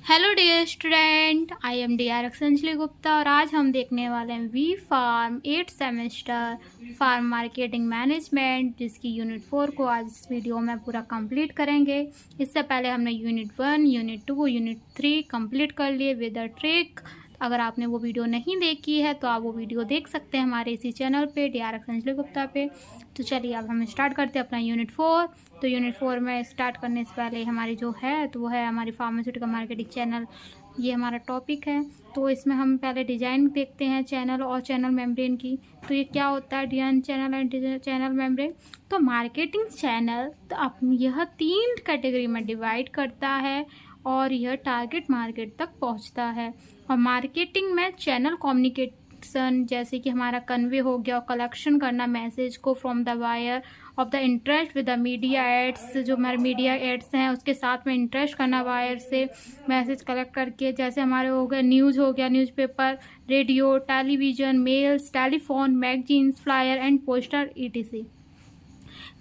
Hello dear student, I am D R Anjali Gupta और आज हम देखने वाले हैं B pharm 8 semester pharm marketing management, जिसकी यूनिट 4 को आज इस वीडियो में पूरा कंप्लीट करेंगे। इससे पहले हमने यूनिट 1, यूनिट 2, यूनिट 3 कंप्लीट कर लिए विद अ ट्रिक। अगर आपने वो वीडियो नहीं देखी है तो आप वो वीडियो देख सकते हैं हमारे इसी चैनल पे डी आर अंजलि गुप्ता पे। तो चलिए अब हम स्टार्ट करते हैं अपना यूनिट 4। तो यूनिट 4 में स्टार्ट करने से पहले हमारी जो है तो वो है हमारी फार्मास्यूटिकल मार्केटिंग चैनल, ये हमारा टॉपिक है। तो इसमें हम पहले डिज़ाइन देखते हैं चैनल और चैनल मेम्ब्रेन की। तो ये क्या होता है design channel and channel membrane. तो मार्केटिंग चैनल तो आप यह 3 कैटेगरी में डिवाइड करता है और यह टारगेट मार्केट तक पहुंचता है। और मार्केटिंग में चैनल कम्युनिकेशन जैसे कि हमारा कन्वे हो गया और कलेक्शन करना मैसेज को from the wire of the interest with the media ads, जो हमारे मीडिया एड्स हैं उसके साथ में इंटरेस्ट करना वायर से मैसेज कलेक्ट करके। जैसे हमारे हो गए न्यूज़ हो गया, newspaper, radio, television, mails, telephone, magazines, flyer and poster ETC।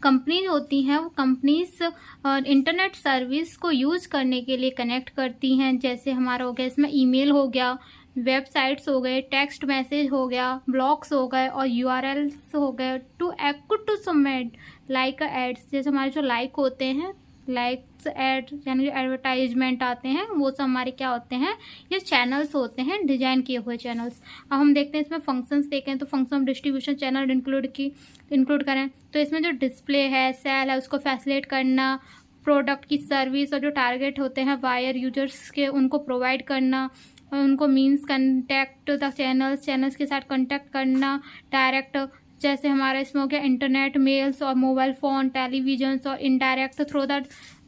Companies होती हैं वो कंपनीज इंटरनेट सर्विस को यूज़ करने के लिए कनेक्ट करती हैं। जैसे हमारा हो गया इसमें ईमेल हो गया, वेबसाइट्स हो गए, टेक्स्ट मैसेज हो गया, ब्लॉग्स हो गए और URLs हो गए to to submit like ads. जैसे हमारे जो लाइक होते हैं, लाइक्स एड यानी एडवर्टाइजमेंट आते हैं, वो सब हमारे क्या होते हैं, ये चैनल्स होते हैं, डिजाइन किए हुए चैनल्स। अब हम देखते हैं इसमें फंक्शंस देखें तो function of distribution channel include करें तो इसमें जो डिस्प्ले है, सेल है, उसको फैसिलिटेट करना, प्रोडक्ट की सर्विस और जो टारगेट होते हैं वायर यूजर्स के उनको प्रोवाइड करना, उनको मीन्स कंटेक्ट द चैनल्स के साथ कंटेक्ट करना डायरेक्ट। जैसे हमारा इसमें हो गया इंटरनेट, मेल्स और मोबाइल फ़ोन, टेलीविजन और indirect through the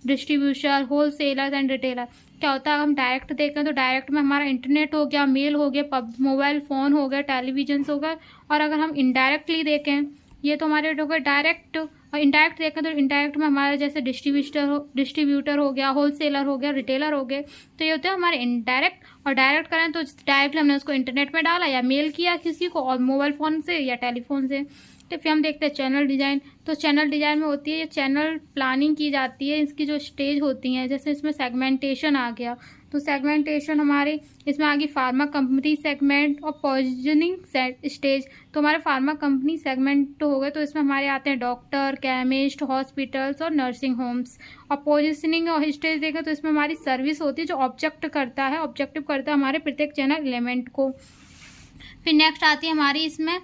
distribution, wholesaler and retailer. क्या होता है हम डायरेक्ट देखें तो डायरेक्ट में हमारा इंटरनेट हो गया, मेल हो गया, मोबाइल फ़ोन हो गया, टेलीविजन हो गया। और अगर हम इनडायरेक्टली देखें, ये तो हमारे हो गए डायरेक्ट, और इनडायरेक्ट देखें तो इनडायरेक्ट में हमारा जैसे डिस्ट्रीब्यूटर हो गया, होलसेलर हो गया, रिटेलर हो गए। तो ये होते हैं हमारे इनडायरेक्ट। और डायरेक्ट करें तो डायरेक्टली हमने उसको इंटरनेट में डाला या मेल किया किसी को, और मोबाइल फ़ोन से या टेलीफोन से। तो फिर हम देखते हैं चैनल डिज़ाइन। तो चैनल डिज़ाइन में होती है ये चैनल प्लानिंग की जाती है, इसकी जो स्टेज होती हैं। जैसे इसमें सेगमेंटेशन आ गया, तो सेगमेंटेशन हमारे इसमें आ गई फार्मा कंपनी सेगमेंट और पॉजिशनिंग स्टेज। तो हमारे फार्मा कंपनी सेगमेंट हो गए तो इसमें हमारे आते हैं डॉक्टर, केमिस्ट, हॉस्पिटल्स और नर्सिंग होम्स। और पोजिशनिंग और स्टेज देखें तो इसमें हमारी सर्विस होती है जो ऑब्जेक्टिव करता है हमारे प्रत्येक चैनल एलिमेंट को। फिर नेक्स्ट आती है हमारी इसमें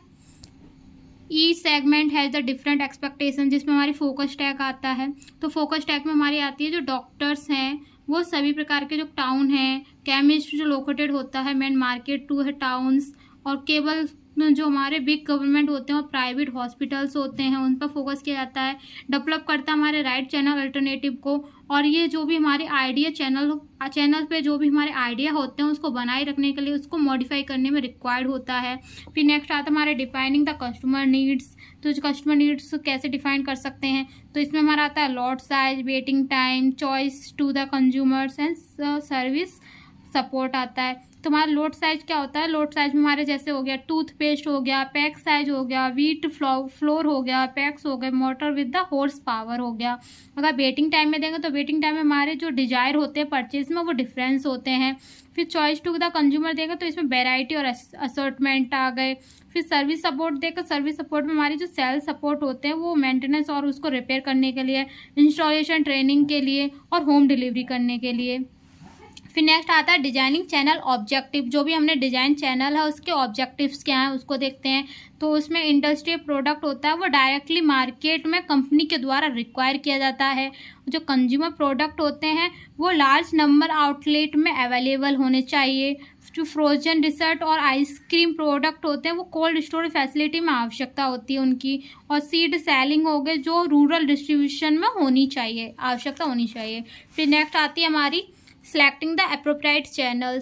each segment has the different expectation, जिसमें हमारी फोकस टैग आता है। तो फोकस टैग में हमारी आती है जो डॉक्टर्स हैं वो सभी प्रकार के जो टाउन हैं, केमिस्ट जो लोकेटेड होता है मेन मार्केट टू है टाउन्स, और केवल जो हमारे बिग गवर्नमेंट होते हैं और प्राइवेट हॉस्पिटल्स होते हैं उन पर फोकस किया जाता है। डेवलप करता है हमारे राइट चैनल अल्टरनेटिव को, और ये जो भी हमारे आइडिया चैनल पे जो भी हमारे आइडिया होते हैं उसको बनाए रखने के लिए उसको मॉडिफाई करने में रिक्वायर्ड होता है। फिर नेक्स्ट आता है हमारे डिफाइनिंग द कस्टमर नीड्स। तो जो कस्टमर नीड्स कैसे डिफाइन कर सकते हैं, तो इसमें हमारा आता है lot size, waiting time, choice to the consumers and service support आता है। तो हमारा लोड साइज क्या होता है, लोड साइज में हमारे जैसे हो गया टूथपेस्ट हो गया, पैक साइज हो गया, व्हीट फ्लोर हो गया, पैक्स हो गए, motor with the horse power हो गया। अगर वेटिंग टाइम में देंगे तो वेटिंग टाइम में हमारे जो डिजायर होते हैं परचेज में वो डिफरेंस होते हैं। फिर चॉइस टू द कंज्यूमर देगा तो इसमें वेराइटी और असॉर्टमेंट आ गए। फिर सर्विस सपोर्ट देकर सर्विस सपोर्ट में हमारी जो सेल सपोर्ट होते हैं वो मेंटेनेंस और उसको रिपेयर करने के लिए, इंस्टॉलेशन ट्रेनिंग के लिए और होम डिलीवरी करने के लिए। फिर नेक्स्ट आता है डिजाइनिंग चैनल ऑब्जेक्टिव। जो भी हमने डिजाइन चैनल है उसके ऑब्जेक्टिव्स क्या हैं उसको देखते हैं। तो उसमें इंडस्ट्री प्रोडक्ट होता है वो डायरेक्टली मार्केट में कंपनी के द्वारा रिक्वायर किया जाता है। जो कंज्यूमर प्रोडक्ट होते हैं वो लार्ज नंबर आउटलेट में अवेलेबल होने चाहिए। जो फ्रोजन डिजर्ट और आइसक्रीम प्रोडक्ट होते हैं वो कोल्ड स्टोरेज फैसिलिटी में आवश्यकता होती है उनकी। और सीड सेलिंग हो गए जो रूरल डिस्ट्रीब्यूशन में होनी चाहिए, आवश्यकता होनी चाहिए। फिर नेक्स्ट आती है हमारी सेलेक्टिंग द एप्रोप्रिएट चैनल।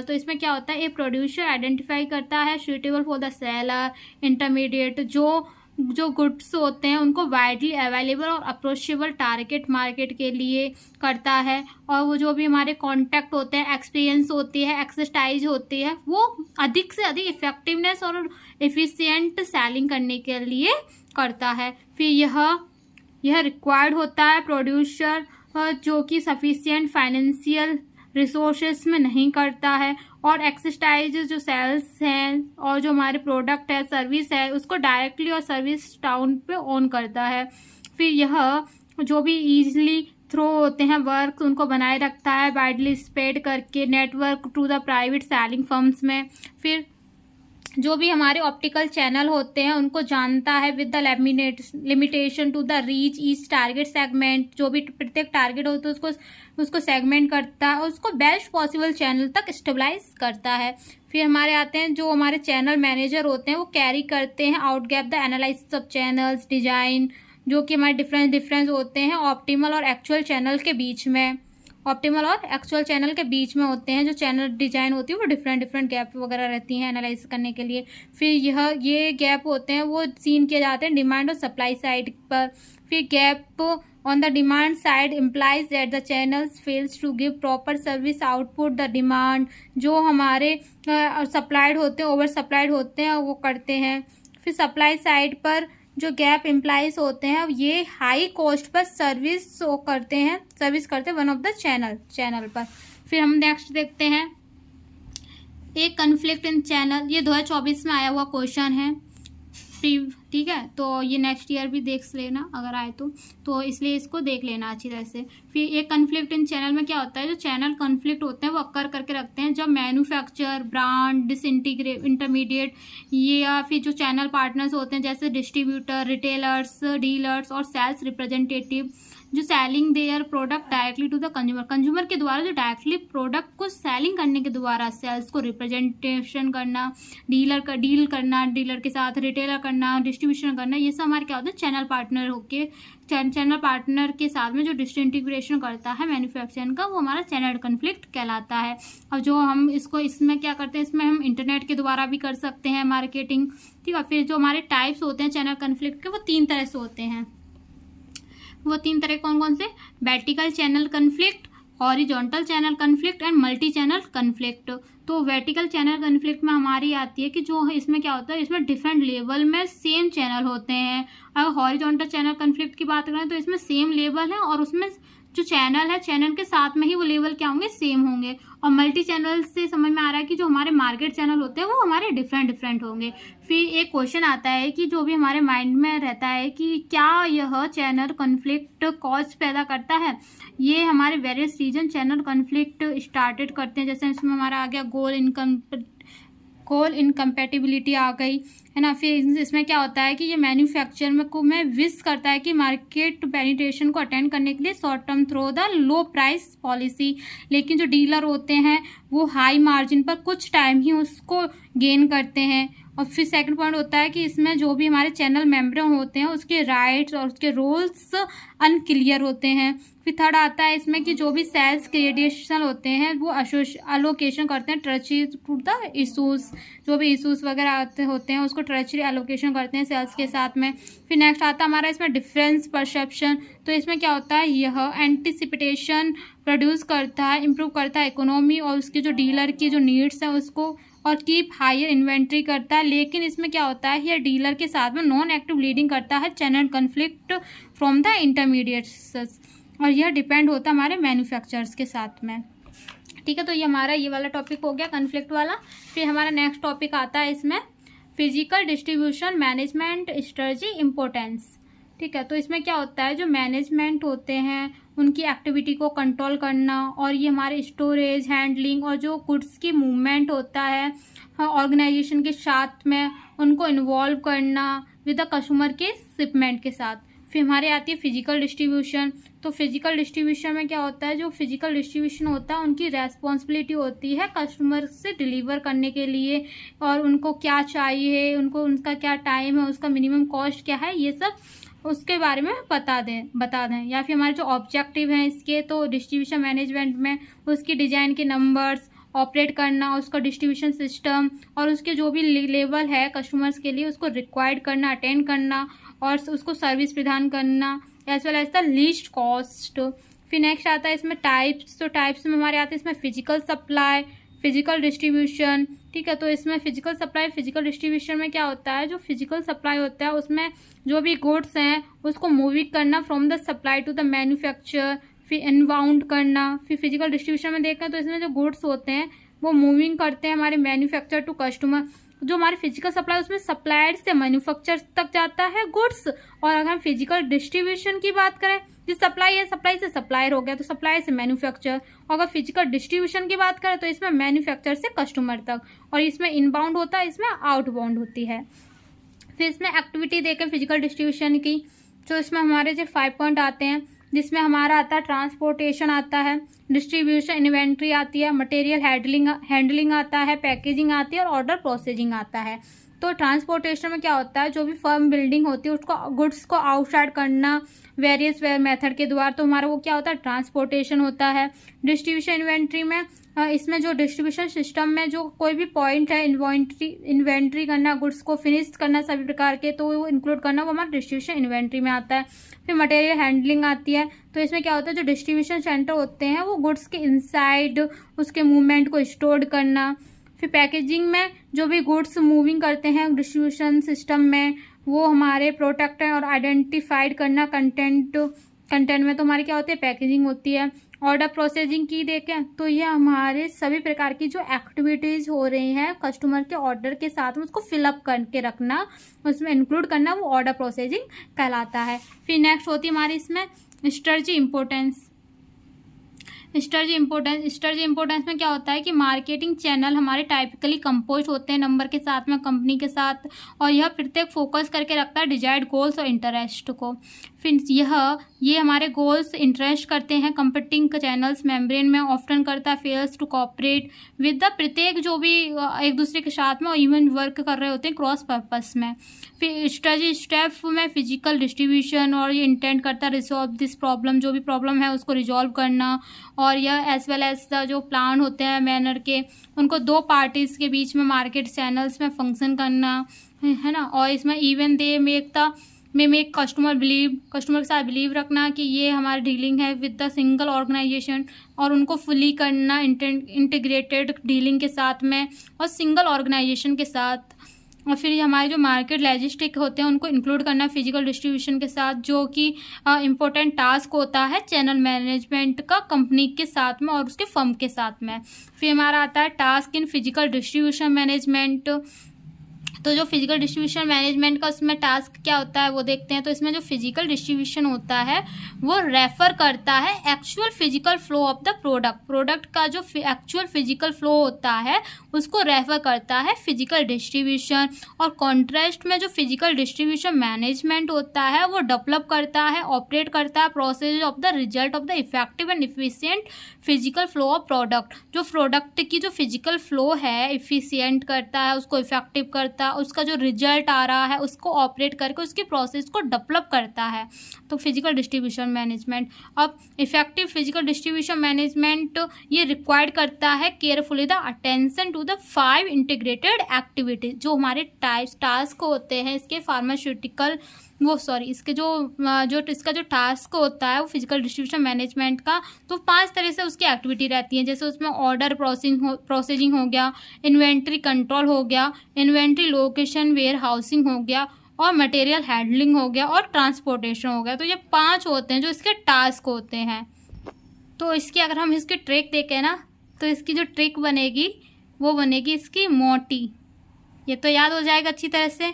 तो इसमें क्या होता है, एक प्रोड्यूसर आइडेंटिफाई करता है suitable for the seller, intermediate जो गुड्स होते हैं उनको वाइडली अवेलेबल और अप्रोचेबल टारगेट मार्केट के लिए करता है। और वो जो भी हमारे कॉन्टैक्ट होते हैं, एक्सपीरियंस होती है, एक्सरसाइज होती है, वो अधिक से अधिक इफेक्टिवनेस और एफिशिएंट सेलिंग करने के लिए करता है। फिर यह रिक्वायर्ड होता है प्रोड्यूसर जो कि सफिशिएंट फाइनेंशियल रिसोर्सेस में नहीं करता है, और एक्सरसाइज जो सेल्स हैं और जो हमारे प्रोडक्ट है, सर्विस है, उसको डायरेक्टली और सर्विस टाउन पे ओन करता है। फिर यह जो भी इजीली थ्रो होते हैं वर्क उनको बनाए रखता है वाइडली स्प्रेड करके network to the private selling firms में। फिर जो भी हमारे ऑप्टिकल चैनल होते हैं उनको जानता है with the limitation to the reach each target segment. जो भी प्रत्येक टारगेट होता है उसको सेगमेंट करता है और उसको बेस्ट पॉसिबल चैनल तक स्टेबलाइज करता है। फिर हमारे आते हैं जो हमारे चैनल मैनेजर होते हैं वो कैरी करते हैं out gap the analysis of channels design, जो कि हमारे डिफरेंस होते हैं ऑप्टिमल और एक्चुअल चैनल के बीच में। ऑप्टिमल और एक्चुअल चैनल के बीच में होते हैं जो चैनल डिजाइन होती है वो डिफरेंट गैप वगैरह रहती हैं एनालाइज करने के लिए। फिर ये गैप होते हैं वो सीन किए जाते हैं डिमांड और सप्लाई साइड पर। फिर gap on the demand side implies that the channels fails to give proper service output the demand. जो हमारे सप्लाइड होते हैं ओवर सप्लाइड होते हैं वो करते हैं। फिर सप्लाई साइड पर जो गैप इम्प्लाइज होते हैं ये हाई कॉस्ट पर सर्विस करते हैं वन ऑफ द चैनल पर। फिर हम नेक्स्ट देखते हैं एक कन्फ्लिक्ट इन चैनल। ये 2024 में आया हुआ क्वेश्चन है, ठीक है, तो ये नेक्स्ट ईयर भी देख लेना अगर आए तो इसलिए इसको देख लेना अच्छी तरह से। फिर एक कन्फ्लिक्ट इन चैनल में क्या होता है, जो चैनल कन्फ्लिक्ट होते हैं वो अक्कर करके रखते हैं जब मैन्युफैक्चर ब्रांड इंटरमीडिएट या फिर जो चैनल पार्टनर्स होते हैं जैसे डिस्ट्रीब्यूटर, रिटेलर्स, डीलर्स और सेल्स रिप्रेजेंटेटिव जो selling their product directly to the consumer के द्वारा जो डायरेक्टली प्रोडक्ट को सेलिंग करने के द्वारा सेल्स को रिप्रेजेंटेशन करना, डील करना डीलर के साथ, रिटेलर करना, डिस्ट्रीब्यूशन करना, ये सब हमारे क्या होता है चैनल पार्टनर होके चैनल पार्टनर के साथ में जो डिस्ट्रीब्यूशन करता है मैन्युफैक्चरिंग का वो हमारा चैनल कन्फ्लिक्ट कहलाता है। अब जो हम इसमें क्या करते हैं, इसमें हम इंटरनेट के द्वारा भी कर सकते हैं मार्केटिंग, ठीक है। फिर जो हमारे टाइप्स होते हैं चैनल कन्फ्लिक्ट के वो 3 तरह से होते हैं। वो 3 तरह कौन कौन से, vertical channel conflict, horizontal channel conflict and multi channel conflict. तो वर्टिकल चैनल कन्फ्लिक्ट में हमारी आती है कि जो इसमें क्या होता है, इसमें डिफरेंट लेवल में सेम चैनल होते हैं। अगर हॉरिजॉन्टल चैनल कन्फ्लिक्ट की बात करें तो इसमें सेम लेवल है और उसमें जो चैनल है चैनल के साथ में ही वो लेवल क्या होंगे, सेम होंगे। और मल्टी चैनल से समझ में आ रहा है कि जो हमारे मार्केट चैनल होते हैं वो हमारे डिफरेंट होंगे। फिर एक क्वेश्चन आता है कि जो भी हमारे माइंड में रहता है कि क्या यह चैनल कन्फ्लिक्ट कॉज पैदा करता है। ये हमारे various reason channel conflict started करते हैं, जैसे इसमें हमारा आ गया गोल इनकम्पेटिबिलिटी आ गई है ना। फिर इसमें क्या होता है कि ये मैन्युफैक्चर में विश करता है कि मार्केट पेनिट्रेशन को अटेंड करने के लिए short term through the low price policy, लेकिन जो डीलर होते हैं वो हाई मार्जिन पर कुछ टाइम ही उसको गेन करते हैं। और फिर सेकंड पॉइंट होता है कि इसमें जो भी हमारे चैनल मेंबर होते हैं उसके राइट्स और उसके रोल्स अनक्लियर होते हैं। फिर थर्ड आता है इसमें कि जो भी सेल्स क्रेडिशन होते हैं वो अलोकेशन करते हैं ट्रेजरी टू द इशूज़, जो भी इशूज़ वगैरह होते हैं उसको ट्रेजरी एलोकेशन करते हैं सेल्स के साथ में। फिर नेक्स्ट आता है हमारा इसमें डिफरेंस परसेप्शन। तो इसमें क्या होता है, यह एंटिसिपेशन प्रोड्यूस करता है, इम्प्रूव करता है इकोनॉमी और उसकी जो डीलर की जो नीड्स है उसको, और कीप हायर इन्वेंट्री करता है। लेकिन इसमें क्या होता है, यह डीलर के साथ में नॉन एक्टिव लीडिंग करता है channel conflict from the intermediates, और यह डिपेंड होता है हमारे मैन्युफैक्चरर्स के साथ में, ठीक है। तो ये हमारा ये वाला टॉपिक हो गया कन्फ्लिक्ट वाला। फिर हमारा नेक्स्ट टॉपिक आता है इसमें physical distribution management strategy importance, ठीक है। तो इसमें क्या होता है, जो मैनेजमेंट होते हैं उनकी एक्टिविटी को कंट्रोल करना, और ये हमारे स्टोरेज, हैंडलिंग और जो गुड्स की मूवमेंट होता है ऑर्गेनाइजेशन के साथ में उनको इन्वॉल्व करना विद द कस्टमर के शिपमेंट के साथ। फिर हमारे आती है फिजिकल डिस्ट्रीब्यूशन। तो फिजिकल डिस्ट्रीब्यूशन में क्या होता है, जो फिजिकल डिस्ट्रीब्यूशन होता है उनकी रेस्पॉन्सिबिलिटी होती है कस्टमर से डिलीवर करने के लिए, और उनको क्या चाहिए, उनका क्या टाइम है, उसका मिनिमम कॉस्ट क्या है, ये सब उसके बारे में बता दें। या फिर हमारे जो ऑब्जेक्टिव हैं इसके, तो डिस्ट्रीब्यूशन मैनेजमेंट में उसकी डिज़ाइन के नंबर्स ऑपरेट करना, उसका डिस्ट्रीब्यूशन सिस्टम और उसके जो भी लेवल है कस्टमर्स के लिए उसको रिक्वायर्ड करना, अटेंड करना और उसको सर्विस प्रदान करना, as well as the least cost. फिर नेक्स्ट आता है इसमें टाइप्स। तो टाइप्स में हमारे आते हैं इसमें फिजिकल सप्लाई, फिजिकल डिस्ट्रीब्यूशन, ठीक है। तो इसमें फिजिकल सप्लाई, फिजिकल डिस्ट्रीब्यूशन में क्या होता है, जो फिजिकल सप्लाई होता है उसमें जो भी गुड्स हैं उसको मूविंग करना from the supply to the manufacture. फिर इनबाउंड करना। फिर फिजिकल डिस्ट्रीब्यूशन में देखें तो इसमें जो गुड्स होते हैं वो मूविंग करते हैं हमारे मैन्युफैक्चर टू कस्टमर। जो हमारे फिजिकल सप्लाई उसमें सप्लायर से मैन्युफैक्चर तक जाता है गुड्स। और अगर हम फिजिकल डिस्ट्रीब्यूशन की बात करें, जिस सप्लाई है सप्लाई से सप्लायर हो गया तो सप्लायर से मैन्युफैक्चर। और अगर फिजिकल डिस्ट्रीब्यूशन की बात करें तो इसमें मैन्युफैक्चर से कस्टमर तक, और इसमें इनबाउंड होता है, इसमें आउटबाउंड होती है। फिर इसमें एक्टिविटी देखें फिजिकल डिस्ट्रीब्यूशन की, तो इसमें हमारे जो 5 पॉइंट आते हैं, जिसमें हमारा आता है ट्रांसपोर्टेशन आता है, डिस्ट्रीब्यूशन इन्वेंट्री आती है, मटेरियल हैंडलिंग आता है, पैकेजिंग आती है और ऑर्डर प्रोसेसिंग आता है। तो ट्रांसपोर्टेशन में क्या होता है, जो भी फर्म बिल्डिंग होती है उसको गुड्स को आउटसाइड करना वेरियस मेथड के द्वारा, तो हमारा वो क्या होता है ट्रांसपोर्टेशन होता है। डिस्ट्रीब्यूशन इन्वेंट्री में इसमें जो डिस्ट्रीब्यूशन सिस्टम में जो कोई भी पॉइंट है इन्वेंट्री करना, गुड्स को फिनिश करना सभी प्रकार के, तो वो इंक्लूड करना वो हमारा डिस्ट्रीब्यूशन इन्वेंट्री में आता है। फिर मटेरियल हैंडलिंग आती है, तो इसमें क्या होता है जो डिस्ट्रीब्यूशन सेंटर होते हैं वो गुड्स के इनसाइड उसके मूवमेंट को स्टोर करना। फिर पैकेजिंग में जो भी गुड्स मूविंग करते हैं डिस्ट्रीब्यूशन सिस्टम में वो हमारे प्रोटेक्ट और आइडेंटिफाइड करना कंटेंट में, तो हमारी क्या होती है पैकेजिंग होती है। ऑर्डर प्रोसेसिंग की देखें तो ये हमारे सभी प्रकार की जो एक्टिविटीज़ हो रही हैं कस्टमर के ऑर्डर के साथ में उसको फिलअप करके रखना, उसमें इंक्लूड करना, वो ऑर्डर प्रोसेसिंग कहलाता है। फिर नेक्स्ट होती है हमारी इसमें स्ट्रेटजी इंपॉर्टेंस। स्ट्रेटजी इंपॉर्टेंस में क्या होता है कि मार्केटिंग चैनल हमारे टाइपिकली कंपोज होते हैं नंबर के साथ में, कंपनी के साथ, और यह प्रत्येक फोकस करके रखता है डिजायर्ड गोल्स और इंटरेस्ट को। फिर ये हमारे गोल्स इंटरेस्ट करते हैं कंपीटिंग चैनल्स मेम्ब्रेन में ऑफ्टन करता है fails to cooperate with the प्रत्येक जो भी एक दूसरे के साथ में और इवन वर्क कर रहे होते हैं क्रॉस पर्पस में। फिर स्ट्रेटजी स्टेप में फिजिकल डिस्ट्रीब्यूशन, और ये इंटेंट करता है रिजॉल्व दिस प्रॉब्लम, जो भी प्रॉब्लम है उसको रिजॉल्व करना। और यह एज वेल एज द जो प्लान होते हैं मैनर के उनको 2 पार्टीज के बीच में मार्केट चैनल्स में फंक्शन करना है ना। और इसमें इवन दे मेक कस्टमर के साथ बिलीव रखना कि ये हमारी डीलिंग है विद द सिंगल ऑर्गेनाइजेशन, और उनको फुली करना इंटीग्रेटेड डीलिंग के साथ में और सिंगल ऑर्गेनाइजेशन के साथ। और फिर ये हमारे जो मार्केट लॉजिस्टिक होते हैं उनको इंक्लूड करना फिजिकल डिस्ट्रीब्यूशन के साथ, जो कि इम्पोर्टेंट टास्क होता है चैनल मैनेजमेंट का कंपनी के साथ में और उसके फर्म के साथ में। फिर हमारा आता है task in physical distribution management. तो जो फिजिकल डिस्ट्रीब्यूशन मैनेजमेंट का उसमें टास्क क्या होता है वो देखते हैं। तो इसमें जो फिजिकल डिस्ट्रीब्यूशन होता है वो रेफर करता है actual physical flow of the product का जो एक्चुअल फिजिकल फ्लो होता है उसको रेफर करता है फिजिकल डिस्ट्रीब्यूशन। और कॉन्ट्रास्ट में जो फिजिकल डिस्ट्रीब्यूशन मैनेजमेंट होता है वो डेवलप करता है, ऑपरेट करता है process of the result of the effective and efficient physical flow of product. जो प्रोडक्ट की जो फिजिकल फ्लो है इफिशिएंट करता है, उसको इफेक्टिव करता है, उसका जो रिजल्ट आ रहा है उसको ऑपरेट करके उसकी प्रोसेस को डेवलप करता है। तो फिजिकल डिस्ट्रीब्यूशन मैनेजमेंट। अब इफेक्टिव फिजिकल डिस्ट्रीब्यूशन मैनेजमेंट ये रिक्वायर्ड करता है carefully the attention to the 5 integrated activities. जो हमारे टास्क होते हैं इसके फार्मास्यूटिकल इसका जो टास्क होता है वो फिजिकल डिस्ट्रीब्यूशन मैनेजमेंट का, तो 5 तरह से उसकी एक्टिविटी रहती है। जैसे उसमें ऑर्डर प्रोसेसिंग हो गया, इन्वेंट्री कंट्रोल हो गया, इन्वेंट्री लोकेशन वेयर हाउसिंग हो गया, और मटेरियल हैंडलिंग हो गया, और ट्रांसपोर्टेशन हो गया। तो ये 5 होते हैं जो इसके टास्क होते हैं। तो इसकी अगर हम इसकी ट्रिक देखें ना तो इसकी जो ट्रिक बनेगी वो बनेगी इसकी मोटी। ये तो याद हो जाएगा अच्छी तरह से।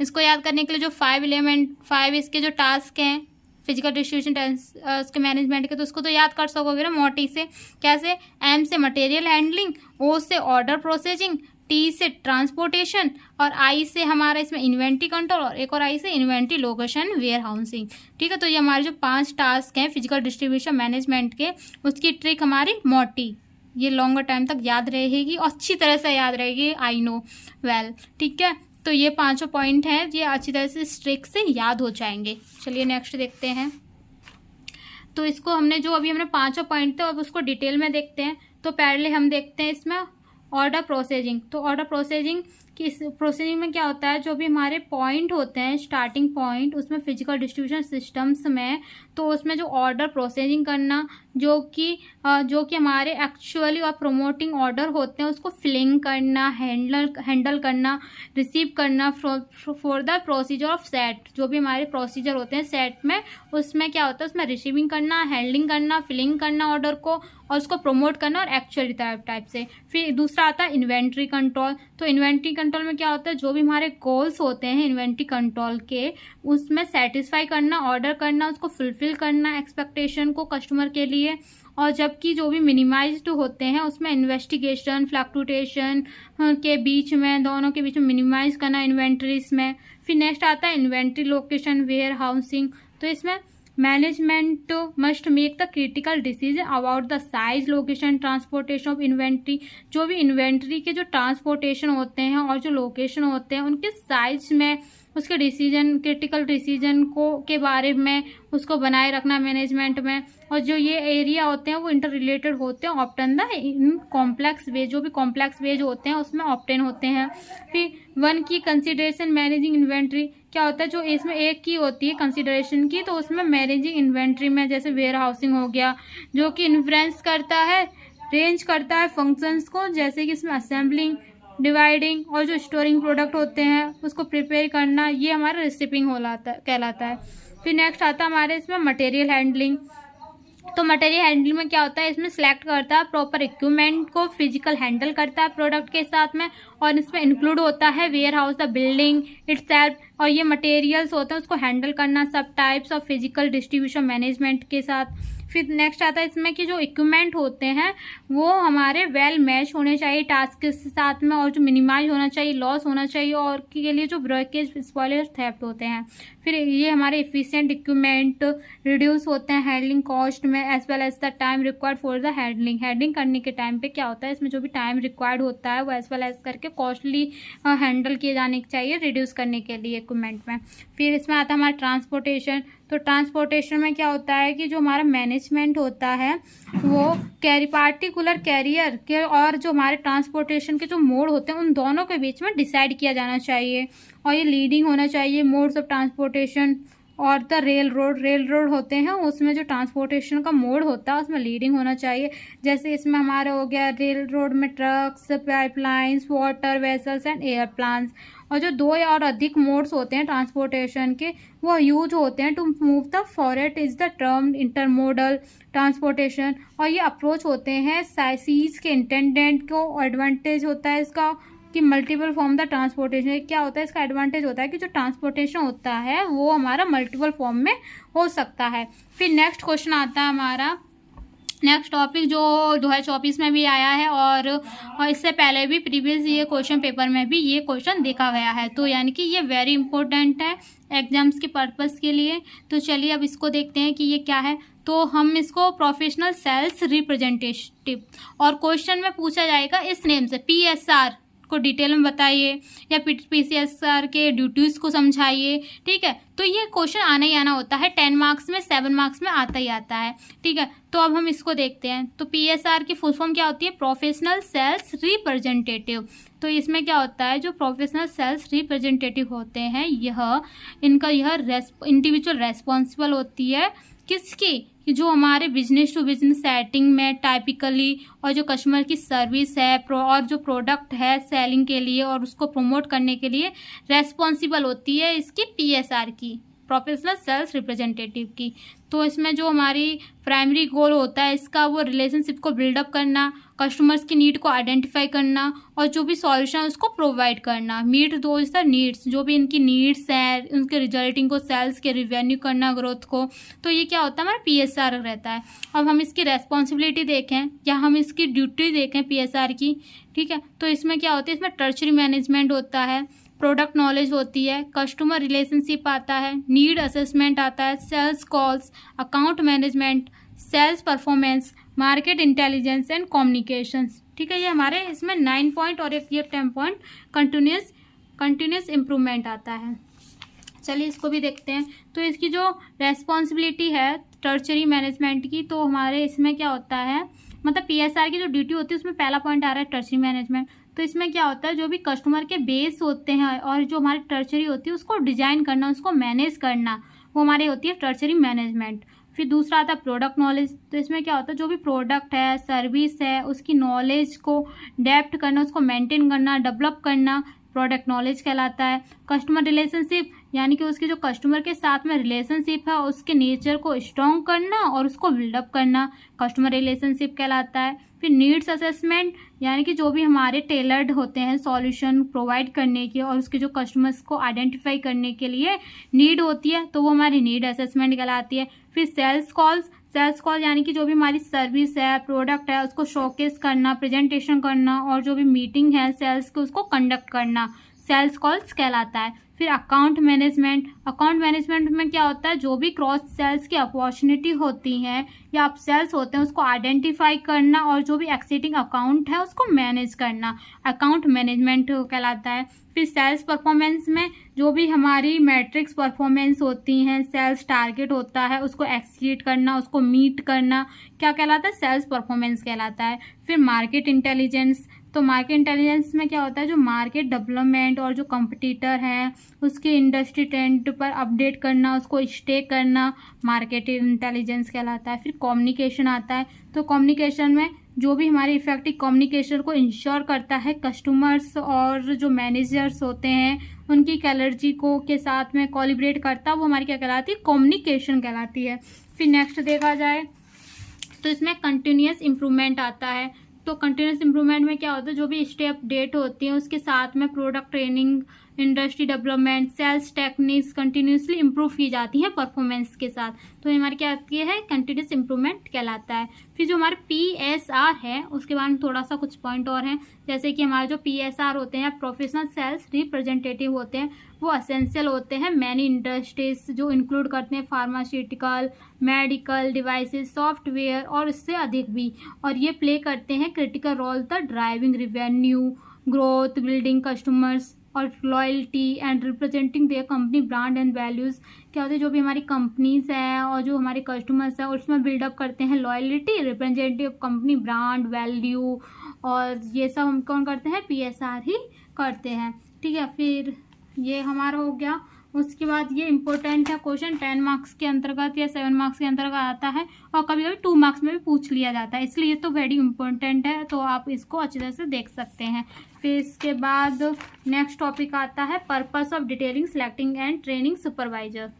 इसको याद करने के लिए जो 5 इसके जो टास्क हैं फिजिकल डिस्ट्रीब्यूशन उसके मैनेजमेंट के, तो उसको तो याद कर सकोगे ना मोटी से। कैसे? M से मटेरियल हैंडलिंग, O से ऑर्डर प्रोसेसिंग, T से ट्रांसपोर्टेशन, और I से हमारा इसमें इन्वेंट्री कंट्रोल, और एक और I से इन्वेंट्री लोकेशन वेयर हाउसिंग। ठीक है, तो ये हमारे जो 5 टास्क हैं फिजिकल डिस्ट्रीब्यूशन मैनेजमेंट के, उसकी ट्रिक हमारी मोटी। ये लॉन्गर टाइम तक याद रहेगी और अच्छी तरह से याद रहेगी, आई नो वेल। ठीक है, तो ये 5 पॉइंट हैं, ये अच्छी तरह से इस ट्रिक से याद हो जाएंगे। चलिए नेक्स्ट देखते हैं। तो इसको हमने 5 पॉइंट थे अब उसको डिटेल में देखते हैं। तो पहले हम देखते हैं इसमें ऑर्डर प्रोसेसिंग। तो ऑर्डर प्रोसेसिंग में क्या होता है, जो भी हमारे पॉइंट होते हैं स्टार्टिंग पॉइंट उसमें फिजिकल डिस्ट्रीब्यूशन सिस्टम्स में, तो उसमें जो ऑर्डर प्रोसेसिंग करना, जो कि हमारे एक्चुअली और प्रोमोटिंग ऑर्डर होते हैं उसको फिलिंग करना, हैंडल करना, रिसीव करना for the procedure of set, जो भी हमारे प्रोसीजर होते हैं सेट में, उसमें क्या होता है, उसमें रिसीविंग करना, हैंडलिंग करना, फिलिंग करना ऑर्डर को और उसको प्रमोट करना और एक्चुअली टाइप से। फिर दूसरा आता है इन्वेंट्री कंट्रोल। तो इन्वेंट्री कंट्रोल में क्या होता है, जो भी हमारे गोल्स होते हैं इन्वेंट्री कंट्रोल के, उसमें सेटिस्फाई करना, ऑर्डर करना, उसको फुलफिल करना एक्सपेक्टेशन को कस्टमर के लिए। और जबकि जो भी मिनिमाइज्ड होते हैं उसमें इन्वेस्टिगेशन, फ्लक्चुएशन के बीच में, दोनों के बीच में मिनिमाइज करना इन्वेंट्रीज में। फिर नेक्स्ट आता है इन्वेंट्री लोकेशन वेयर हाउसिंग। तो इसमें management must make the critical decision about the size, location, transportation of inventory. जो भी इन्वेंट्री के जो ट्रांसपोर्टेशन होते हैं और जो लोकेशन होते हैं उनके साइज में उसके डिसीजन, क्रिटिकल डिसीजन को के बारे में उसको बनाए रखना मैनेजमेंट में। और जो ये एरिया होते हैं वो इंटर रिलेटेड होते हैं, ऑप्टेन द इन कॉम्प्लेक्स वे, जो भी कॉम्प्लेक्स वेज होते हैं उसमें ऑप्टेन होते हैं। फिर वन की कंसिडरेशन मैनेजिंग इन्वेंट्री, क्या होता है, जो इसमें एक की होती है कंसिडरेशन की, तो उसमें मैनेजिंग इन्वेंट्री में जैसे वेयर हाउसिंग हो गया, जो कि इन्फ्लुएंस करता है, रेंज करता है फंक्शंस को, जैसे कि इसमें असेंबलिंग, डिवाइडिंग और जो स्टोरिंग प्रोडक्ट होते हैं उसको प्रिपेयर करना, ये हमारा रिसिपिंग कहलाता है। फिर नेक्स्ट आता है हमारे इसमें मटेरियल हैंडलिंग। तो मटेरियल हैंडलिंग में क्या होता है, इसमें सिलेक्ट करता है प्रॉपर इक्विपमेंट को, फिजिकल हैंडल करता है प्रोडक्ट के साथ में, और इसमें इंक्लूड होता है warehouse, the building itself, और ये मटेरियल्स होते हैं उसको हैंडल करना सब types of physical distribution management के साथ। फिर नेक्स्ट आता है इसमें कि जो इक्विपमेंट होते हैं वो हमारे वेल मैच होने चाहिए टास्क के साथ में, और जो मिनिमाइज होना चाहिए, लॉस होना चाहिए, और के लिए जो ब्रेकेज, स्पॉयलर, थेफ्ट होते हैं। फिर ये हमारे एफिशिएंट इक्विपमेंट रिड्यूस होते हैं हैंडलिंग कॉस्ट में, as well as the time required for the handling करने के टाइम पे क्या होता है, इसमें जो भी टाइम रिक्वायर्ड होता है वो एज वेल एज करके कॉस्टली हैंडल किए जाने चाहिए रिड्यूस करने के लिए इक्विपमेंट में। फिर इसमें आता है हमारा ट्रांसपोर्टेशन। तो ट्रांसपोर्टेशन में क्या होता है कि जो हमारा मैनेजमेंट होता है वो पार्टिकुलर कैरियर के और जो हमारे ट्रांसपोर्टेशन के जो मोड होते हैं उन दोनों के बीच में डिसाइड किया जाना चाहिए, और ये लीडिंग होना चाहिए मोड्स ऑफ ट्रांसपोर्टेशन। और द रेल रोड होते हैं उसमें जो ट्रांसपोर्टेशन का मोड होता है उसमें लीडिंग होना चाहिए, जैसे इसमें हमारे हो गया रेल रोड में trucks, pipelines, water vessels and airplanes. और जो दो या और अधिक मोड्स होते हैं ट्रांसपोर्टेशन के वो यूज होते हैं to move the freight is the term intermodal transportation. और ये अप्रोच होते हैं साइसीज के इंटेंडेंट को एडवांटेज होता है इसका कि मल्टीपल फॉर्म द ट्रांसपोर्टेशन। क्या होता है इसका एडवांटेज होता है कि जो ट्रांसपोर्टेशन होता है वो हमारा मल्टीपल फॉर्म में हो सकता है। फिर नेक्स्ट क्वेश्चन आता है हमारा, नेक्स्ट टॉपिक जो 2024 में भी आया है और इससे पहले भी प्रीवियस ये क्वेश्चन पेपर में भी ये क्वेश्चन देखा गया है, तो यानी कि ये वेरी इंपॉर्टेंट है एग्जाम्स के पर्पस के लिए। तो चलिए अब इसको देखते हैं कि ये क्या है। तो हम इसको प्रोफेशनल सेल्स रिप्रेजेंटेटिव, और क्वेश्चन में पूछा जाएगा इस नेम से PSR को डिटेल में बताइए या PCSR के ड्यूटीज़ को समझाइए, ठीक है। तो ये क्वेश्चन आना ही आना होता है, 10 मार्क्स में, 7 मार्क्स में आता ही आता है, ठीक है। तो अब हम इसको देखते हैं। तो PSR की फुल फॉर्म क्या होती है, प्रोफेशनल सेल्स रिप्रेजेंटेटिव। तो इसमें क्या होता है, जो प्रोफेशनल सेल्स रिप्रेजेंटेटिव होते हैं इनका इंडिविजुअल रेस्पॉन्सिबल होती है किसकी, कि जो हमारे बिजनेस टू बिजनेस सेटिंग में टाइपिकली, और जो कस्टमर की सर्विस है और जो प्रोडक्ट है सेलिंग के लिए और उसको प्रमोट करने के लिए रेस्पॉन्सिबल होती है इसकी PSR की, प्रोफेशनल सेल्स रिप्रेजेंटेटिव की। तो इसमें जो हमारी प्राइमरी गोल होता है इसका वो रिलेशनशिप को बिल्डअप करना, कस्टमर्स की नीड को आइडेंटिफाई करना और जो भी सॉल्यूशन उसको प्रोवाइड करना, मीट दोज द नीड्स, जो भी इनकी नीड्स हैं उनके रिजल्टिंग को सेल्स के रिवेन्यू करना, ग्रोथ को। तो ये क्या होता है हमारा PSR रहता है। अब हम इसकी रेस्पॉन्सिबिलिटी देखें या हम इसकी ड्यूटी देखें PSR की, ठीक है। तो इसमें क्या होता है, इसमें टर्चरी मैनेजमेंट होता है, प्रोडक्ट नॉलेज होती है, कस्टमर रिलेशनशिप आता है, नीड असेसमेंट आता है, sales calls, account management, sales performance, market intelligence and communications, ठीक है। ये हमारे इसमें 9 पॉइंट और एक ये 10 पॉइंट कंटिन्यूस इम्प्रूवमेंट आता है। चलिए इसको भी देखते हैं। तो इसकी जो रेस्पॉन्सिबिलिटी है टर्चरी मैनेजमेंट की, तो हमारे इसमें क्या होता है, मतलब PSR की जो ड्यूटी होती है उसमें पहला पॉइंट आ रहा है टर्चरी मैनेजमेंट। तो इसमें क्या होता है, जो भी कस्टमर के बेस होते हैं और जो हमारी टर्चरी होती है उसको डिजाइन करना, उसको मैनेज करना, वो हमारी होती है टर्चरी मैनेजमेंट। फिर दूसरा आता है प्रोडक्ट नॉलेज। तो इसमें क्या होता है, जो भी प्रोडक्ट है, सर्विस है, उसकी नॉलेज को डेप्थ करना, उसको मेंटेन करना, डेवलप करना, प्रोडक्ट नॉलेज कहलाता है। कस्टमर रिलेशनशिप, यानी कि उसके जो कस्टमर के साथ में रिलेशनशिप है उसके नेचर को स्ट्रॉन्ग करना और उसको बिल्डअप करना, कस्टमर रिलेशनशिप कहलाता है। फिर नीड्स असेसमेंट, यानी कि जो भी हमारे टेलर्ड होते हैं सॉल्यूशन प्रोवाइड करने के और उसके जो कस्टमर्स को आइडेंटिफाई करने के लिए नीड होती है, तो वो हमारी नीड असेसमेंट कहलाती है। फिर सेल्स कॉल यानी कि जो भी हमारी सर्विस है, प्रोडक्ट है, उसको शोकेस करना, प्रेजेंटेशन करना और जो भी मीटिंग है सेल्स के उसको कंडक्ट करना, सेल्स कॉल्स कहलाता है। फिर अकाउंट मैनेजमेंट में क्या होता है, जो भी क्रॉस सेल्स की अपॉर्चुनिटी होती हैं या अप सेल्स होते हैं उसको आइडेंटिफाई करना और जो भी एक्सिटिंग अकाउंट है उसको मैनेज करना, अकाउंट मैनेजमेंट कहलाता है। फिर सेल्स परफॉर्मेंस में जो भी हमारी मैट्रिक्स परफॉर्मेंस होती हैं, सेल्स टारगेट होता है उसको एक्सीड करना, उसको मीट करना, क्या कहलाता है, सेल्स परफॉर्मेंस कहलाता है। फिर मार्केट इंटेलिजेंस, तो मार्केट इंटेलिजेंस में क्या होता है, जो मार्केट डेवलपमेंट और जो कंपटीटर हैं उसके इंडस्ट्री ट्रेंड पर अपडेट करना, उसको स्टे करना, मार्केट इंटेलिजेंस कहलाता है। फिर कम्युनिकेशन आता है, तो कम्युनिकेशन में जो भी हमारे इफेक्टिव कम्युनिकेशन को इंश्योर करता है, कस्टमर्स और जो मैनेजर्स होते हैं उनकी एलर्जी को के साथ में कोलिब्रेट करता है, वो हमारी क्या कहलाती है, कम्युनिकेशन कहलाती है। फिर नेक्स्ट देखा जाए तो इसमें कंटिन्यूअस इम्प्रूवमेंट आता है। तो कंटिन्यूस इंप्रूवमेंट में क्या होता है, जो भी स्टेप डेट होती है उसके साथ में product training, industry development, sales techniques continuously improve की जाती है परफॉर्मेंस के साथ, तो हमारी क्या आती है, कंटिन्यूस इंप्रूवमेंट कहलाता है। फिर जो हमारे PSR है उसके बारे में थोड़ा सा कुछ पॉइंट और हैं, जैसे कि हमारे जो PSR होते हैं प्रोफेशनल सेल्स रिप्रेजेंटेटिव होते हैं, वो असेंशियल होते हैं मैनी इंडस्ट्रीज जो इंक्लूड करते हैं फार्मास्यूटिकल, मेडिकल डिवाइसेस, सॉफ्टवेयर और इससे अधिक भी, और ये प्ले करते हैं critical role the driving revenue growth, building customers और loyalty and representing their company brand and values. क्या होता है, जो भी हमारी कंपनीज हैं और जो हमारे कस्टमर्स हैं उसमें बिल्डअप करते हैं loyalty, representative company brand value, और ये सब हम कौन करते हैं, PSR ही करते हैं। ठीक है, फिर ये हमारा हो गया। उसके बाद ये इंपॉर्टेंट है, क्वेश्चन 10 मार्क्स के अंतर्गत या 7 मार्क्स के अंतर्गत आता है और कभी कभी 2 मार्क्स में भी पूछ लिया जाता है, इसलिए ये तो वेरी इंपॉर्टेंट है, तो आप इसको अच्छी तरह से देख सकते हैं। फिर इसके बाद नेक्स्ट टॉपिक आता है purpose of detailing selecting and training supervisor.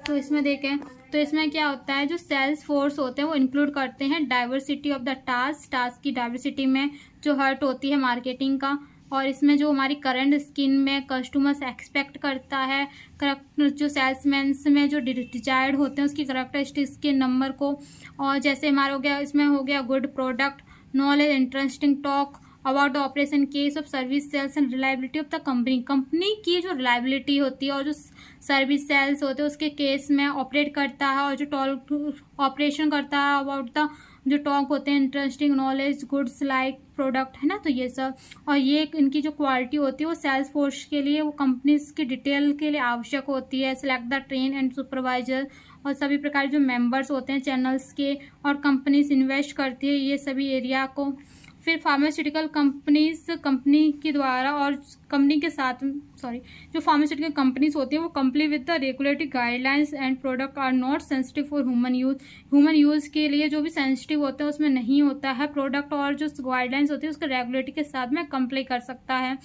तो इसमें देखें तो इसमें क्या होता है, जो सेल्स फोर्स होते हैं वो इंक्लूड करते हैं डाइवर्सिटी ऑफ द टास्क की डाइवर्सिटी में जो हर्ट होती है मार्केटिंग का, और इसमें जो हमारी करंट स्किन में कस्टमर्स एक्सपेक्ट करता है, करेक्ट जो सेल्समैन्स में जो डिजायर्ड होते हैं उसकी करेक्टरिस्टिक्स के नंबर को, और जैसे हमारा हो गया इसमें हो गया good product knowledge, interesting talk about the operation case of service sales and reliability of the company की जो रिलायबिलिटी होती है और जो सर्विस सेल्स होते हैं उसके केस में ऑपरेट करता है और जो टॉल ऑपरेशन करता है, अबाउट द जो टॉक होते हैं interesting knowledge goods like product, है ना, तो ये सब, और ये इनकी जो क्वालिटी होती है वो सेल्स फोर्स के लिए, वो कंपनीज की डिटेल के लिए आवश्यक होती है। Select the train and supervisor, और सभी प्रकार जो मेंबर्स होते हैं चैनल्स के, और कंपनीज इन्वेस्ट करती है ये सभी एरिया को। फिर फार्मास्यूटिकल कंपनी के द्वारा और कंपनी के साथ जो फार्मास्यूटिकल कंपनीज होती हैं वो comply with the regulatory guidelines and product are not sensitive for human use के लिए जो भी सेंसिटिव होते हैं उसमें नहीं होता है प्रोडक्ट, और जो गाइडलाइंस होती है उसके रेगुलेटरी के साथ में कंप्लाई कर सकता है,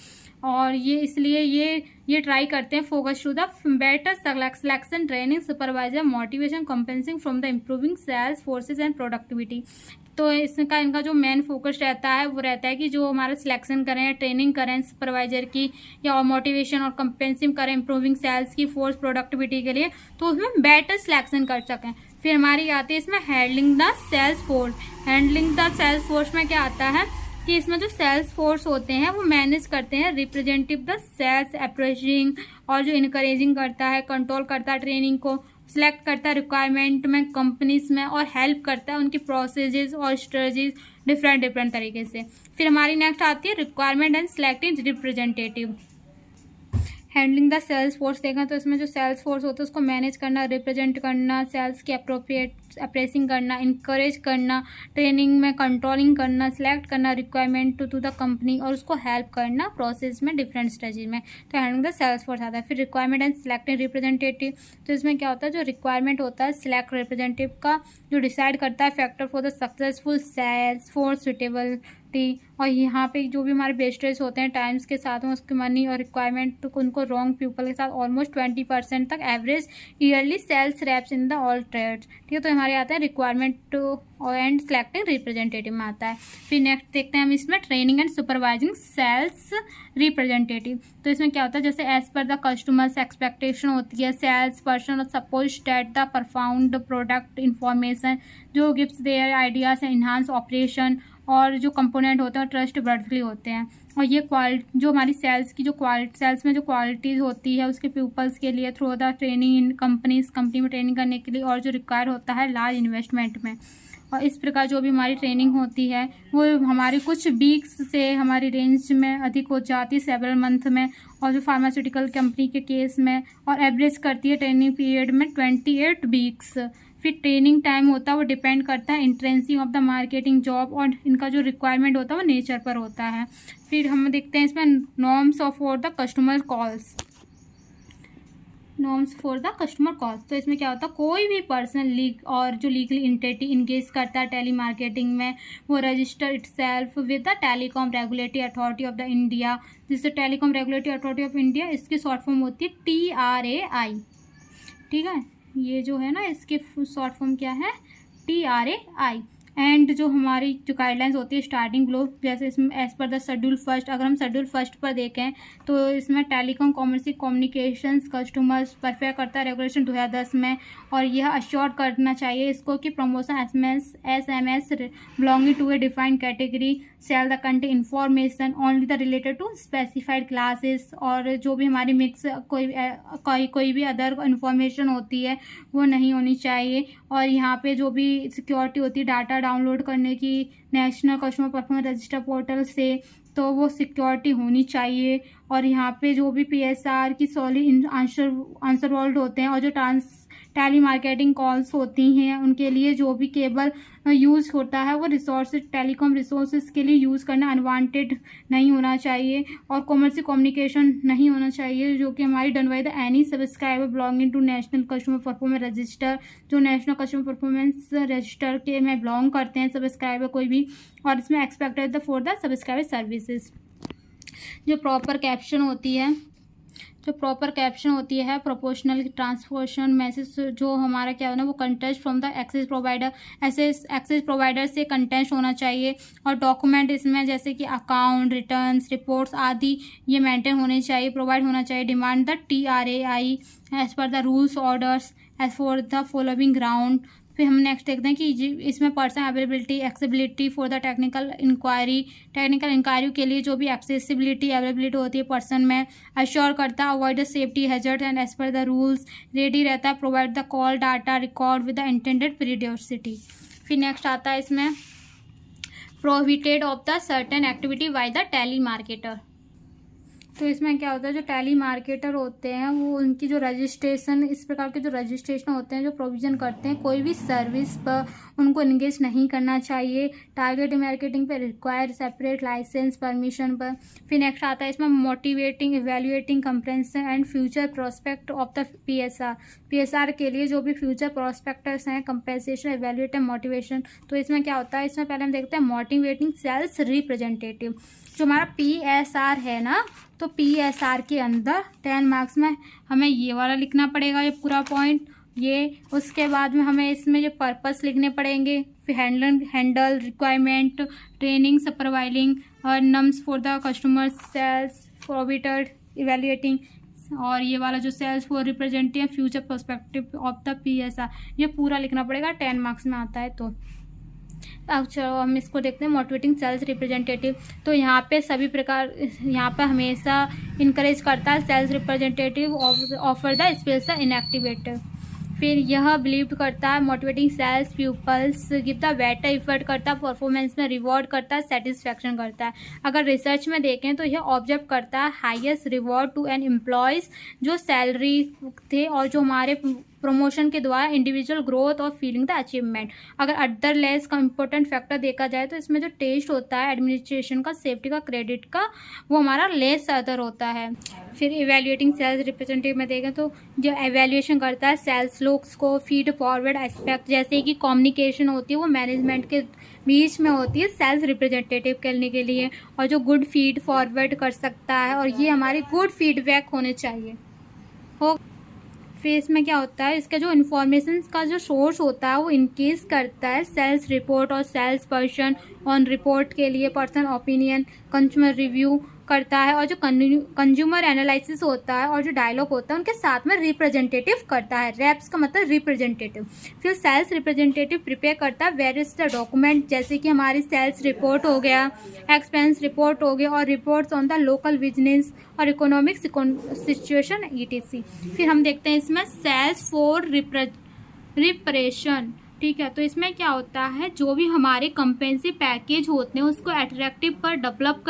और ये इसलिए ये ट्राई करते हैं focus to the better selection training supervisor motivation compensating from the improving sales forces and productivity. तो इसका इनका जो मेन फोकस रहता है वो रहता है कि जो हमारा सिलेक्शन करें, ट्रेनिंग करें सुपरवाइजर की, या मोटिवेशन और कंपेंसिंग करें इम्प्रूविंग सेल्स की फोर्स प्रोडक्टिविटी के लिए, तो उसमें बेटर सिलेक्शन कर सकें। फिर हमारी आती है इसमें handling the sales force. Handling the sales force में क्या आता है कि इसमें जो सेल्स फोर्स होते हैं वो मैनेज करते हैं रिप्रेजेंटेटिव द सेल्स अप्रोचिंग, और जो इनकरेजिंग करता है, कंट्रोल करता है ट्रेनिंग को, सिलेक्ट करता है रिक्वायरमेंट में कंपनीज में, और हेल्प करता है उनकी प्रोसेसेस और स्ट्रेटजीज डिफरेंट तरीके से। फिर हमारी नेक्स्ट आती है requirement and selecting representative. Handling the sales force देखें तो इसमें जो सेल्स फोर्स होता है उसको मैनेज करना, रिप्रेजेंट करना, सेल्स की अप्रोप्रिएट अप्रेसिंग करना, इंकरेज करना, ट्रेनिंग में कंट्रोलिंग करना, सिलेक्ट करना रिक्वायरमेंट टू द कंपनी और उसको हेल्प करना प्रोसेस में डिफरेंट स्टेजेस में। तो हैंडलिंग द सेल्स फोर्स आता है। फिर रिक्वायरमेंट एंड सिलेक्टिंग रिप्रेजेंटेटिव, तो इसमें क्या होता है, जो रिक्वायरमेंट होता है सिलेक्ट रिप्रेजेंटेटिव का, जो डिसाइड करता है factor for the successful sales force suitability. और यहाँ पे जो भी हमारे वेस्टेज होते हैं टाइम्स के साथ में उसकी मनी और रिक्वायरमेंट तो उनको रॉन्ग पीपल के साथ ऑलमोस्ट 20% तक average yearly sales reps in the all trades. ठीक है, तो हमारे आता है रिक्वायरमेंट एंड सिलेक्टिंग रिप्रेजेंटेटिव में आता है। फिर नेक्स्ट देखते हैं हम इसमें training and supervising sales representative. तो इसमें क्या होता है, जैसे as per the customers expectation होती है, sales person suppose that the performed product information जो gives their ideas and enhance operation, और जो कंपोनेंट होते हैं ट्रस्ट वर्दली होते हैं। और ये जो हमारी सेल्स की जो सेल्स में जो क्वालिटीज़ होती है उसके पीपल्स के लिए through the training in company में ट्रेनिंग करने के लिए, और जो रिक्वायर होता है लार्ज इन्वेस्टमेंट में। और इस प्रकार जो भी हमारी ट्रेनिंग होती है वो हमारी कुछ वीक्स से हमारी रेंज में अधिक हो जाती है, सेवरल मंथ में, और जो फार्मास्यूटिकल कंपनी के केस में, और एवरेज करती है ट्रेनिंग पीरियड में 28 वीक्स। फिर ट्रेनिंग टाइम होता है वो डिपेंड करता है इंट्रेंसी ऑफ द मार्केटिंग जॉब, और इनका जो रिक्वायरमेंट होता है वो नेचर पर होता है। फिर हम देखते हैं इसमें norms for the customer calls, norms for the customer calls. तो इसमें क्या होता है, कोई भी पर्सन और जो लीगली एंटिटी इंगेज करता है टेली मार्केटिंग में वो register itself with the telecom regulatory authority of the India, जिससे telecom regulatory authority of India, इसकी शॉर्ट फॉर्म होती है TRAI। ठीक है, ये जो है ना इसके शॉर्ट फॉर्म क्या है, TRAI। एंड जो हमारी जो गाइडलाइंस होती है स्टार्टिंग ग्लो, जैसे इसमें as per the schedule first, अगर हम शेड्यूल फर्स्ट पर देखें तो इसमें टेलीकॉम कॉमर्शियल कम्युनिकेशंस कस्टमर्स परफेयर करता है रेगुलेशन 2010 में, और यह अश्योर करना चाहिए इसको कि promotion SMS belonging to a defined category sale the content information only the related to specified classes, और जो भी हमारी मिक्स कोई भी अदर इंफॉर्मेशन होती है वो नहीं होनी चाहिए। और यहाँ पे जो भी सिक्योरिटी होती है डाटा डाउनलोड करने की national customer performance register portal से, तो वो सिक्योरिटी होनी चाहिए। और यहाँ पे जो भी PSR की सॉलिड आंसर वर्ल्ड होते हैं, और जो टेली मार्केटिंग कॉल्स होती हैं उनके लिए जो भी केबल यूज़ होता है वो रिसोर्सेज टेलीकॉम रिसोर्सेज के लिए यूज़ करना अनवांटेड नहीं होना चाहिए, और कॉमर्शियल कम्युनिकेशन नहीं होना चाहिए जो कि हमारी done by the any subscriber belonging to national customer performance register, जो नेशनल कस्टमर परफॉर्मेंस रजिस्टर के में बिलोंग करते हैं सब्सक्राइबर कोई भी, और इसमें expected for the subscriber services. जो प्रॉपर कैप्शन होती है प्रोपोर्शनल ट्रांसफॉर्मेशन मैसेज, जो हमारा क्या होना वो contest from the access provider से कंटेस्ट होना चाहिए, और डॉक्यूमेंट इसमें जैसे कि अकाउंट रिटर्न्स रिपोर्ट्स आदि ये मेंटेन होने चाहिए, प्रोवाइड होना चाहिए। Demand the TRAI as per the rules orders as for the following ground. फिर हम नेक्स्ट देखते हैं कि इसमें person availability accessibility for the technical inquiry के लिए जो भी एक्सेसिबिलिटी अवेलेबिलिटी होती है पर्सन में अश्योर करता है, avoid the safety hazard and as per the rules ready रहता है, provide the call data record with the intended periodicity. फिर नेक्स्ट आता है इसमें prohibited of the certain activity by the telemarketer. तो इसमें क्या होता है, जो टेली मार्केटर होते हैं वो उनकी जो रजिस्ट्रेशन, इस प्रकार के जो रजिस्ट्रेशन होते हैं जो प्रोविज़न करते हैं कोई भी सर्विस पर उनको इंगेज नहीं करना चाहिए, टारगेट मार्केटिंग पर रिक्वायर सेपरेट लाइसेंस परमिशन पर। फिर नेक्स्ट आता है इसमें motivating evaluating compression and future prospect of the PSR के लिए जो भी फ्यूचर प्रोस्पेक्टस हैं कंपेंसेशन इवेल्युएट एंड मोटिवेशन। तो इसमें क्या होता है, इसमें पहले हम देखते हैं मोटिवेटिंग सेल्स रिप्रेजेंटेटिव। जो हमारा PSR है ना, तो PSR के अंदर 10 मार्क्स में हमें ये वाला लिखना पड़ेगा, ये पूरा पॉइंट ये। उसके बाद में हमें इसमें जो पर्पस लिखने पड़ेंगे, फिर हैंडल रिक्वायरमेंट ट्रेनिंग सुपरवाइजिंग और norms for the customer sales provided evaluating, और ये वाला जो sales for representative future perspective of the PSR, ये पूरा लिखना पड़ेगा, 10 मार्क्स में आता है। तो अब चलो हम इसको देखते हैं मोटिवेटिंग सेल्स रिप्रेजेंटेटिव। तो यहाँ पे सभी प्रकार, यहाँ पे हमेशा इनकरेज करता है sales representative offer the special inactivator. फिर यह बिलीव करता है motivating sales peoples give the better effort करता है, परफॉर्मेंस में रिवॉर्ड करता है, सेटिस्फैक्शन करता है। अगर रिसर्च में देखें तो यह ऑब्जर्व करता है highest reward to an employees, जो सैलरी थे और जो हमारे प्रमोशन के द्वारा इंडिविजुअल ग्रोथ और फीलिंग द अचीवमेंट। अगर अदर लेस का इंपॉर्टेंट फैक्टर देखा जाए तो इसमें जो टेस्ट होता है एडमिनिस्ट्रेशन का, सेफ्टी का, क्रेडिट का, वो हमारा लेस अदर होता है। फिर इवेल्युएटिंग सेल्स रिप्रेजेंटेटिव में देखें तो जो एवेल्युएशन करता है सेल्स लुक्स को, फीड फॉरवर्ड एस्पेक्ट जैसे कि कम्युनिकेशन होती है वो मैनेजमेंट के बीच में होती है सेल्स रिप्रेजेंटेटिव करने के लिए, और जो गुड फीड फॉरवर्ड कर सकता है, और ये हमारी गुड फीडबैक होने चाहिए। हो फिर इसमें क्या होता है, इसका जो इन्फॉर्मेशन का जो सोर्स होता है वो इनकेस करता है सेल्स रिपोर्ट और सेल्स पर्सन ऑन रिपोर्ट के लिए, पर्सन ओपिनियन, कंज्यूमर रिव्यू करता है, और जो कंज्यूमर एनालिसिस होता है और जो डायलॉग होता है उनके साथ में रिप्रेजेंटेटिव करता है। रेप्स का मतलब रिप्रेजेंटेटिव। फिर सेल्स रिप्रेजेंटेटिव प्रिपेयर करता है वेरियस द डॉक्यूमेंट, जैसे कि हमारी सेल्स रिपोर्ट हो गया, एक्सपेंस रिपोर्ट हो गया, और reports on the local business और इकोनॉमिक सिचुएशन ETC। फिर हम देखते हैं इसमें सेल्स फॉर रिप्रेशन। ठीक है, तो इसमें क्या होता है, जो भी हमारे कंपेंसी पैकेज होते हैं उसको अट्रैक्टिव पर डेवलप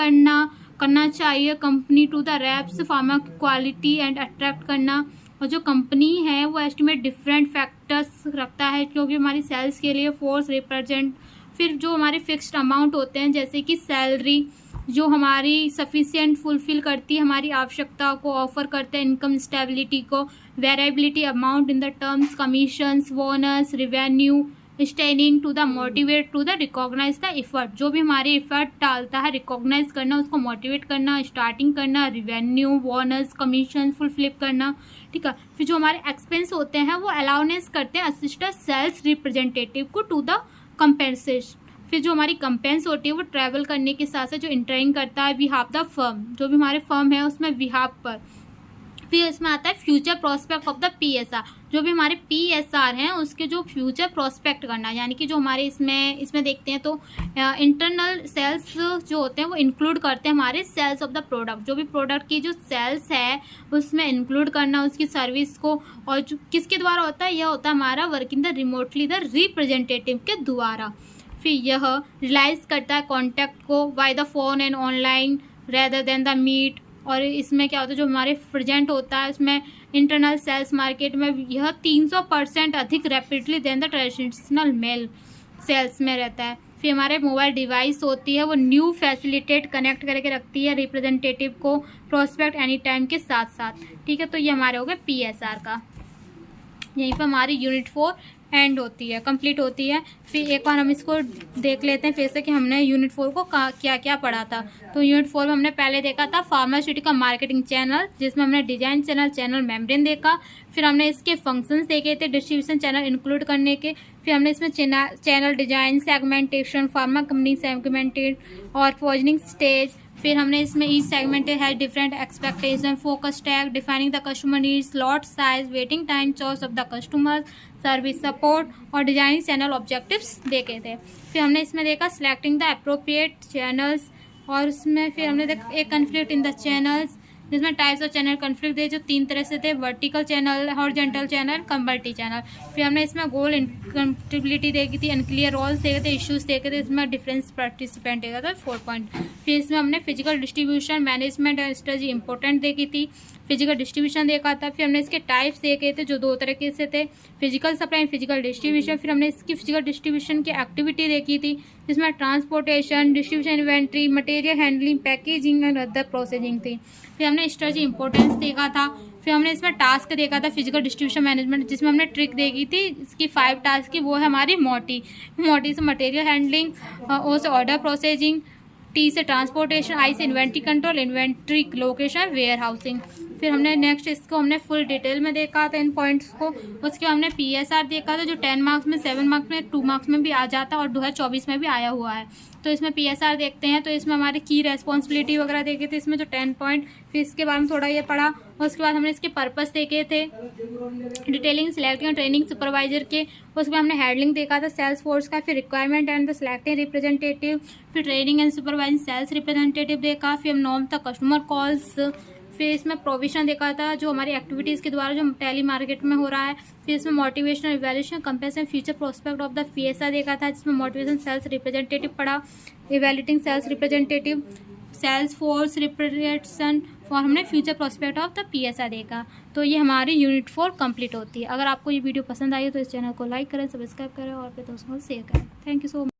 करना चाहिए company to the reps pharma quality and attract करना। और जो कंपनी है वो एस्टिमेट डिफरेंट फैक्टर्स रखता है क्योंकि हमारी सेल्स के लिए फोर्स रिप्रेजेंट। फिर जो हमारे फिक्स्ड अमाउंट होते हैं जैसे कि सैलरी जो हमारी सफिशिएंट फुलफिल करती है हमारी आवश्यकताओं को, ऑफर करते हैं इनकम स्टेबिलिटी को, variability amount in the terms, commissions, bonus, revenue, staining to the motivate to the recognize the effort. जो भी हमारे इफर्ट डालता है रिकॉग्नाइज करना, उसको मोटिवेट करना, स्टार्टिंग करना, रिवेन्यू, बोनस, कमीशन फुलफिल करना। ठीक है, फिर जो हमारे एक्सपेंस होते हैं वो अलाउनेस करते हैं असिस्टेंट सेल्स रिप्रेजेंटेटिव को टू द कंपेंसेशन। फिर जो हमारी कंपेंस होती है वो ट्रैवल करने के साथ साथ जो इंटरिंग करता है बिहाफ द फर्म, जो भी हमारे फर्म है उसमें बिहाफ पर। फिर इसमें आता है future prospect of the PSR, जो भी हमारे PSR हैं उसके जो फ्यूचर प्रोस्पेक्ट करना, यानी कि जो हमारे इसमें देखते हैं तो इंटरनल सेल्स जो होते हैं वो इंक्लूड करते हैं हमारे सेल्स ऑफ द प्रोडक्ट, जो भी प्रोडक्ट की जो सेल्स है उसमें इंक्लूड करना उसकी सर्विस को, और जो किसके द्वारा होता है, यह होता है हमारा working the remotely the representative के द्वारा। फिर यह रिलाइज करता है कॉन्टैक्ट को by the phone and online rather than the meet. और इसमें क्या होता है, जो हमारे प्रेजेंट होता है इसमें इंटरनल सेल्स मार्केट में यह 300% अधिक rapidly than the traditional mail sales में रहता है। फिर हमारे मोबाइल डिवाइस होती है वो न्यू फैसिलिटेट कनेक्ट करके रखती है रिप्रेजेंटेटिव को प्रोस्पेक्ट एनी टाइम के साथ साथ। ठीक है, तो ये हमारे हो गए PSR का। यहीं पर हमारी यूनिट 4 एंड होती है, कंप्लीट होती है। फिर एक बार हम इसको देख लेते हैं फिर से कि हमने यूनिट 4 को क्या क्या पढ़ा था। तो यूनिट 4 में हमने पहले देखा था फार्मास्यूटिकल मार्केटिंग चैनल, जिसमें हमने डिजाइन चैनल, चैनल मेम्ब्रेन देखा। फिर हमने इसके फंक्शंस देखे थे डिस्ट्रीब्यूशन चैनल इंक्लूड करने के। फिर हमने इसमें channel design, segmentation, pharma company segmented और पॉइजनिंग स्टेज। फिर हमने इसमें each segmented has different expectation, focus tag, defining the customer needs, lot size, waiting time, choice of the customer, service support और डिजाइनिंग चैनल ऑब्जेक्टिव्स देखे थे। फिर हमने इसमें देखा सिलेक्टिंग द अप्रोप्रिएट चैनल्स, और उसमें फिर हमने देखा एक कन्फ्लिक्ट इन द चैनल्स, जिसमें टाइप्स ऑफ चैनल कन्फ्लिक्ट थे जो 3 तरह से थे, vertical channel, horizontal channel, multi channel. फिर हमने इसमें गोल इनकम्पेटिबिलिटी देखी थी, अनक्लियर रोल्स देखे थे, इश्यूज देखे थे, इसमें डिफरेंस पार्टिसिपेंट देखा था 4 पॉइंट। फिर इसमें हमने physical distribution, management and strategy important देखी थी, फिजिकल डिस्ट्रीब्यूशन देखा था। फिर हमने इसके टाइप्स देखे थे जो 2 तरीके से थे, physical supply and physical distribution. फिर हमने इसकी फिजिकल डिस्ट्रीब्यूशन की एक्टिविटी देखी थी, जिसमें transportation, distribution, inventory, material handling, packaging and other processing थी। फिर हमने स्ट्रेटजी इंपॉर्टेंस देखा था। फिर हमने इसमें टास्क देखा था फिजिकल डिस्ट्रीब्यूशन मैनेजमेंट, जिसमें हमने ट्रिक देखी थी इसकी 5 टास्क की, वो है हमारी मोटी से मटेरियल हैंडलिंग, ओ से ऑर्डर प्रोसेसिंग, T से ट्रांसपोर्टेशन, I से inventory control, inventory location, warehousing. फिर हमने नेक्स्ट इसको हमने फुल डिटेल में देखा था इन पॉइंट्स को। उसके हमने PSR देखा था जो 10 मार्क्स में, 7 मार्क्स में, 2 मार्क्स में भी आ जाता है और 2024 में भी आया हुआ है। तो इसमें PSR देखते हैं, तो इसमें हमारी की रेस्पॉन्सिबिलिटी वगैरह देखे थे इसमें जो 10 पॉइंट। फिर इसके बारे में थोड़ा ये पढ़ा, उसके बाद हमने इसके पर्पस देखे थे, डिटेलिंग, सिलेक्टिंग और ट्रेनिंग सुपरवाइजर के। उसके बाद हमने हैंडलिंग देखा था सेल्स फोर्स का। फिर requirement and the selecting representative, फिर training and supervising sales representative देखा। फिर हम नॉर्म तक कस्टमर कॉल्स, फिर इसमें प्रोविजन देखा था जो हमारी एक्टिविटीज़ के द्वारा जो टैली मार्केट में हो रहा है। फिर इसमें motivational evaluation comparison future prospect of the PSR देखा था, जिसमें मोटिवेशन सेल्स रिप्रेजेंटेटिव पढ़ा, evaluating sales representative, sales force representation और हमने future prospect of the PSR देखा। तो ये हमारी यूनिट 4 कंप्लीट होती है। अगर आपको ये वीडियो पसंद आई हो तो इस चैनल को लाइक करें, सब्सक्राइब करें और अपने दोस्तों को शेयर करें। Thank you so much.